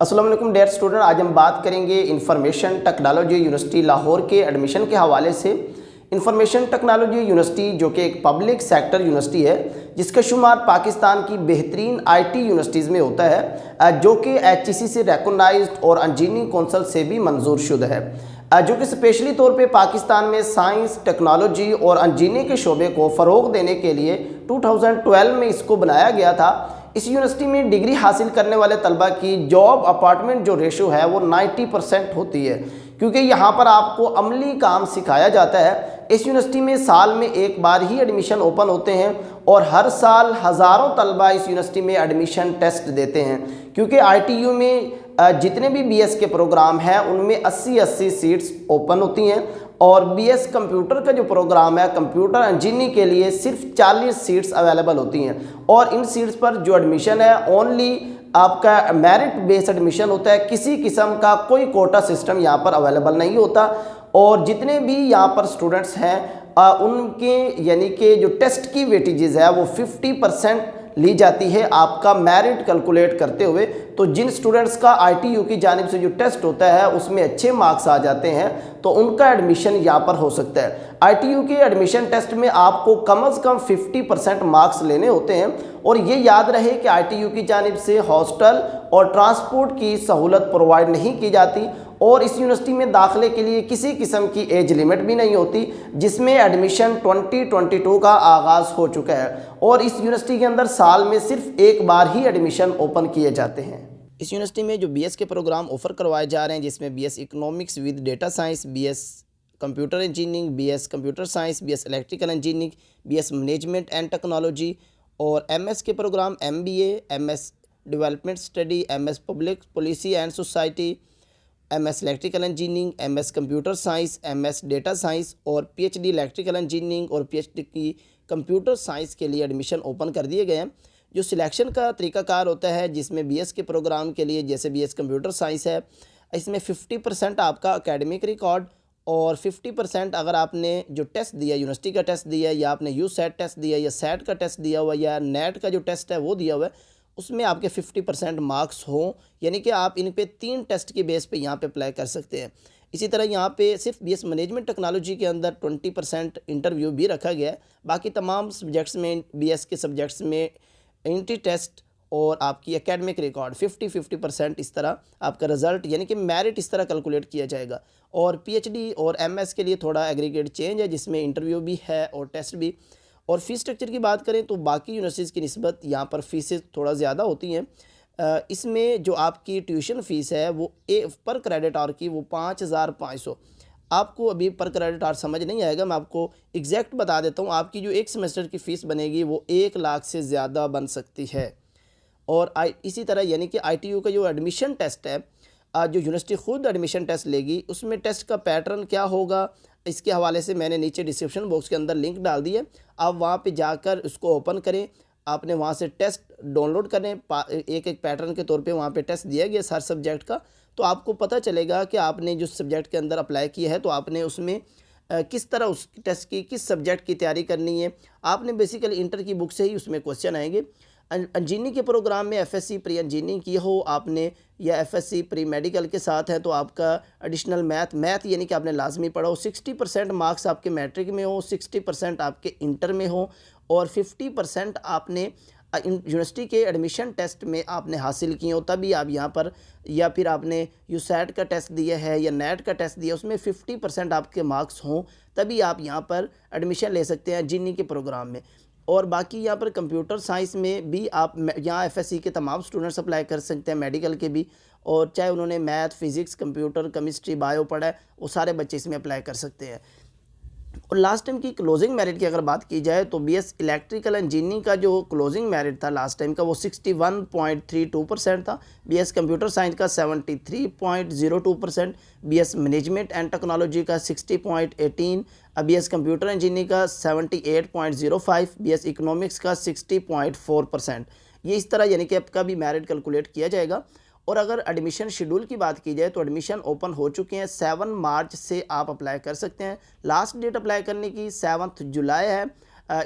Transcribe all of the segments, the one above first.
अस्सलाम वालेकुम dear student, आज हम बात करेंगे इंफॉर्मेशन टेक्नोलॉजी यूनिवर्सिटी लाहौर के एडमिशन के हवाले से। इंफॉर्मेशन टेक्नोलॉजी यूनिवर्सिटी जो कि एक पब्लिक सेक्टर यूनिवर्सिटी है जिसका शुमार पाकिस्तान की बेहतरीन आईटी यूनिवर्सिटीज़ में होता है, जो कि एचईसी से रिकॉग्नाइज्ड और इंजीनियरिंग कौंसिल से भी मंजूर शुदा है, जो कि स्पेशली तौर पे पाकिस्तान में साइंस टेक्नोलॉजी और इंजीनियरिंग के शोबे को फ़रोग देने के लिए 2012 में इसको बनाया गया था। इस यूनिवर्सिटी में डिग्री हासिल करने वाले तलबा की जॉब अपार्टमेंट जो रेशो है वो 90% होती है, क्योंकि यहाँ पर आपको अमली काम सिखाया जाता है। इस यूनिवर्सिटी में साल में एक बार ही एडमिशन ओपन होते हैं और हर साल हज़ारों तलबा इस यूनिवर्सिटी में एडमिशन टेस्ट देते हैं, क्योंकि आईटीयू में जितने भी बीएस के प्रोग्राम हैं उनमें 80 सीट्स ओपन होती हैं और बीएस कंप्यूटर का जो प्रोग्राम है कंप्यूटर इंजीनियरिंग के लिए सिर्फ 40 सीट्स अवेलेबल होती हैं और इन सीट्स पर जो एडमिशन है ओनली आपका मेरिट बेस्ड एडमिशन होता है। किसी किस्म का कोई कोटा सिस्टम यहाँ पर अवेलेबल नहीं होता और जितने भी यहाँ पर स्टूडेंट्स हैं उनके यानी कि जो टेस्ट की वेटेजेस है वो 50% ली जाती है आपका मेरिट कैलकुलेट करते हुए। तो जिन स्टूडेंट्स का आईटीयू की जानिब से जो टेस्ट होता है उसमें अच्छे मार्क्स आ जाते हैं तो उनका एडमिशन यहाँ पर हो सकता है। आईटीयू के एडमिशन टेस्ट में आपको कम से कम 50% मार्क्स लेने होते हैं और ये याद रहे कि आईटीयू की जानिब से हॉस्टल और ट्रांसपोर्ट की सहूलत प्रोवाइड नहीं की जाती और इस यूनिवर्सिटी में दाखिले के लिए किसी किस्म की एज लिमिट भी नहीं होती, जिसमें एडमिशन 2022 का आगाज़ हो चुका है और इस यूनिवर्सिटी के अंदर साल में सिर्फ एक बार ही एडमिशन ओपन किए जाते हैं। इस यूनिवर्सिटी में जो बीएस के प्रोग्राम ऑफर करवाए जा रहे हैं जिसमें BS economics with data science, BS computer engineering, BS computer science, BS electrical engineering, BS management and technology और एमएस के programme MBA, MS development study, MS public policy and society, MS electrical engineering, MS computer science, MS data science और PhD electrical engineering और PhD की computer science के लिए admission open कर दिए गए हैं। जो सिलेक्शन का तरीकाकार होता है जिसमें बीएस के प्रोग्राम के लिए जैसे बीएस कंप्यूटर साइंस है, इसमें 50% आपका एकेडमिक रिकॉर्ड और 50% अगर आपने जो टेस्ट दिया यूनिवर्सिटी का टेस्ट दिया या आपने यूसेट टेस्ट दिया या सेट का टेस्ट दिया हुआ या नेट का जो टेस्ट है वो दिया हुआ है उसमें आपके 50% मार्क्स हों, यानी कि आप इन पे 3 टेस्ट के बेस पे यहाँ पे अप्लाई कर सकते हैं। इसी तरह यहाँ पे सिर्फ बीएस मैनेजमेंट टेक्नोलॉजी के अंदर 20% इंटरव्यू भी रखा गया है। बाकी तमाम सब्जेक्ट्स में बीएस के सब्जेक्ट्स में एंट्री टेस्ट और आपकी एकेडमिक रिकॉर्ड 50% इस तरह आपका रिज़ल्ट यानी कि मेरिट इस तरह कैलकुलेट किया जाएगा। और पीएचडी और एमएस के लिए थोड़ा एग्रीगेट चेंज है जिसमें इंटरव्यू भी है और टेस्ट भी। और फ़ीस स्ट्रक्चर की बात करें तो बाकी यूनिवर्सिटीज़ की निस्बत यहाँ पर फ़ीसें थोड़ा ज़्यादा होती हैं। इसमें जो आपकी ट्यूशन फ़ीस है वो पर क्रेडिट आवर की वो 5500। आपको अभी पर क्रेडिट आवर समझ नहीं आएगा, मैं आपको एग्जैक्ट बता देता हूँ। आपकी जो एक सेमेस्टर की फ़ीस बनेगी वो 1 लाख से ज़्यादा बन सकती है। और इसी तरह यानी कि आईटीयू का जो एडमिशन टेस्ट है जो यूनिवर्सिटी खुद एडमिशन टेस्ट लेगी उसमें टेस्ट का पैटर्न क्या होगा इसके हवाले से मैंने नीचे डिस्क्रिप्शन बॉक्स के अंदर लिंक डाल दी है। आप वहाँ पे जाकर उसको ओपन करें, आपने वहाँ से टेस्ट डाउनलोड करें, एक एक पैटर्न के तौर पे वहाँ पे टेस्ट दिया गया हर सब्जेक्ट का, तो आपको पता चलेगा कि आपने जो सब्जेक्ट के अंदर अप्लाई किया है तो आपने उसमें किस तरह उस टेस्ट की किस सब्जेक्ट की तैयारी करनी है। आपने बेसिकली इंटर की बुक से ही उसमें क्वेश्चन आएंगे। इंजीनियरिंग के प्रोग्राम में एफएससी प्री इंजीनियरिंग की हो आपने या एफएससी प्री मेडिकल के साथ है तो आपका एडिशनल मैथ यानी कि आपने लाजमी पढ़ा हो। 60% मार्क्स आपके मैट्रिक में हो, 60% आपके इंटर में हो और 50% आपने यूनिवर्सिटी के एडमिशन टेस्ट में आपने हासिल किए हो, तभी आप यहाँ पर या फिर आपने यूसेट का टेस्ट दिया है या नेट का टेस्ट दिया उसमें 50% आपके मार्क्स हों तभी आप यहाँ पर एडमिशन ले सकते हैं इंजीनियरिंग के प्रोग्राम में। और बाकी यहाँ पर कंप्यूटर साइंस में भी आप यहाँ एफएससी के तमाम स्टूडेंट्स अप्लाई कर सकते हैं, मेडिकल के भी, और चाहे उन्होंने math, physics, computer, chemistry, bio पढ़ा है वो सारे बच्चे इसमें अप्लाई कर सकते हैं। और लास्ट टाइम की क्लोजिंग मेरिट की अगर बात की जाए तो बीएस इलेक्ट्रिकल इंजीनियरिंग का जो क्लोजिंग मेरिट था लास्ट टाइम का वो 61.32% था, बीएस कंप्यूटर साइंस का 73.02%, बीएस मैनेजमेंट एंड टेक्नोलॉजी का 60.18, बीएस कंप्यूटर इंजीनियरिंग का 78.05, बीएस इकोनॉमिक्स का 60.4%। ये इस तरह यानी कि आपका भी मेरिट कैलकुलेट किया जाएगा। और अगर एडमिशन शेड्यूल की बात की जाए तो एडमिशन ओपन हो चुके हैं, 7 मार्च से आप अप्लाई कर सकते हैं। लास्ट डेट अप्लाई करने की 7 जुलाई है,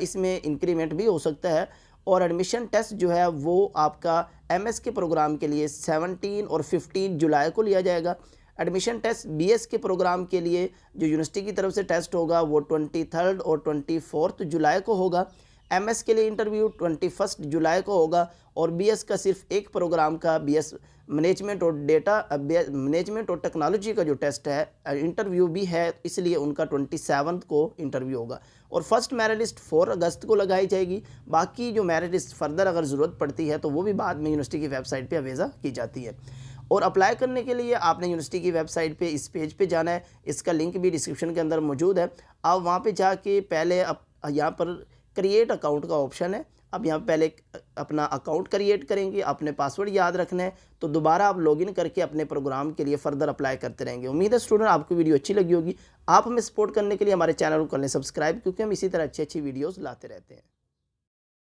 इसमें इंक्रीमेंट भी हो सकता है। और एडमिशन टेस्ट जो है वो आपका एमएस के प्रोग्राम के लिए 17 और 15 जुलाई को लिया जाएगा। एडमिशन टेस्ट बीएस के प्रोग्राम के लिए जो यूनिवर्सिटी की तरफ से टेस्ट होगा वो 23 और 24 जुलाई को होगा। एमएस के लिए इंटरव्यू 21 जुलाई को होगा और बीएस का सिर्फ एक प्रोग्राम का बीएस मैनेजमेंट और मैनेजमेंट और टेक्नोलॉजी का जो टेस्ट है इंटरव्यू भी है, इसलिए उनका 27 को इंटरव्यू होगा। और फर्स्ट मेरिट लिस्ट 4 अगस्त को लगाई जाएगी। बाकी जो मेरिट लिस्ट फर्दर अगर ज़रूरत पड़ती है तो वो भी बाद में यूनिवर्सिटी की वेबसाइट पर अवेज़ा की जाती है। और अप्लाई करने के लिए आपने यूनिवर्सिटी की वेबसाइट पे इस पेज पे जाना है, इसका लिंक भी डिस्क्रिप्शन के अंदर मौजूद है। आप वहाँ पे जाके पहले यहाँ पर क्रिएट अकाउंट का ऑप्शन है, अब यहाँ पहले अपना अकाउंट क्रिएट करेंगे, अपने पासवर्ड याद रखना है, तो दोबारा आप लॉगिन करके अपने प्रोग्राम के लिए फ़र्दर अप्लाई करते रहेंगे। उम्मीद है स्टूडेंट आपको वीडियो अच्छी लगी होगी। आप हमें सपोर्ट करने के लिए हमारे चैनल को कर लें सब्सक्राइब, क्योंकि हम इसी तरह अच्छी वीडियोज़ लाते रहते हैं।